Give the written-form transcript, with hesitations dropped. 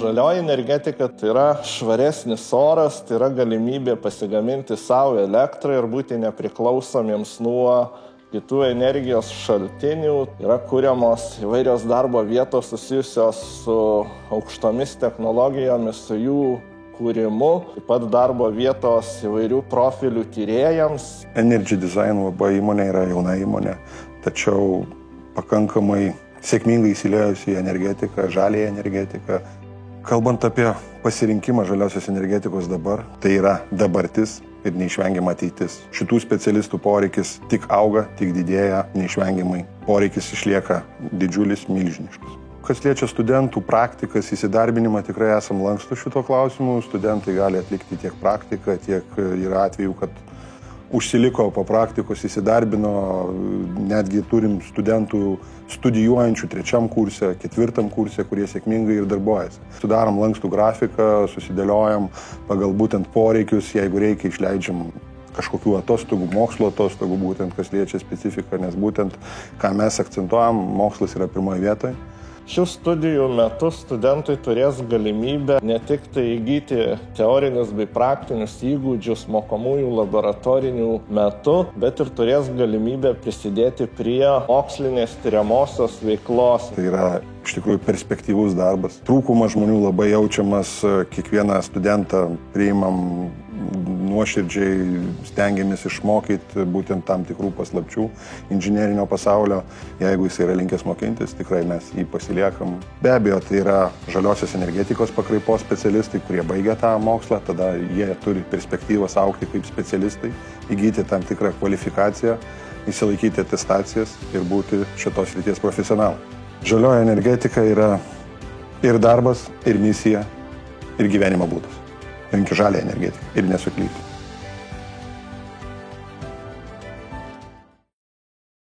Žalioji energetika tai yra švaresnis oras, tai yra galimybė pasigaminti savo elektrą ir būti nepriklausomiems nuo kitų energijos šaltinių. Yra kuriamos įvairios darbo vietos susijusios su aukštomis technologijomis, su jų kūrimu, taip pat darbo vietos įvairių profilių tyrėjams. Energy Design UAB įmonė yra jauna įmonė, tačiau pakankamai sėkmingai įsiliejusi į energetiką, žaliąją energetiką. Kalbant apie pasirinkimą žaliosios energetikos dabar, tai yra dabartis ir neišvengiama ateitis. Šitų specialistų poreikis tik auga, tik didėja, neišvengiamai. Poreikis išlieka didžiulis, milžiniškas. Kas liečia studentų praktikas, įsidarbinimą, tikrai esam lankstus šito klausimu. Studentai gali atlikti tiek praktiką, tiek yra atvejų, kad užsiliko po praktikos, įsidarbino, netgi turim studentų studijuojančių 3. kurse, 4. kurse, kurie sėkmingai ir darbuojasi. Sudarom lankstų grafiką, susidėliojam pagal būtent poreikius, jeigu reikia išleidžiam kažkokių atostogų, mokslo atostogų, būtent kas liečia specifiką, nes būtent, ką mes akcentuojam, mokslas yra pirmoje vietoje. Šių studijų metu studentai turės galimybę ne tik tai įgyti teorinius bei praktinius įgūdžius mokomųjų laboratorinių metu, bet ir turės galimybę prisidėti prie mokslinės tyriamosios veiklos. Tai yra iš tikrųjų perspektyvus darbas. Trūkumas žmonių labai jaučiamas, kiekvieną studentą priimam nuoširdžiai, stengiamės išmokyti būtent tam tikrų paslapčių inžinerinio pasaulio. Jeigu jis yra linkęs mokintis, tikrai mes jį pasiliekam. Be abejo, tai yra žaliosios energetikos pakraipos specialistai, kurie baigia tą mokslą, tada jie turi perspektyvas augti kaip specialistai, įgyti tam tikrą kvalifikaciją, išsilaikyti atestacijas ir būti šitos srities profesionalai. Žalioji energetika yra ir darbas, ir misija, ir gyvenimo būdas. Rinkti žalią energetiką ir nesuklyti.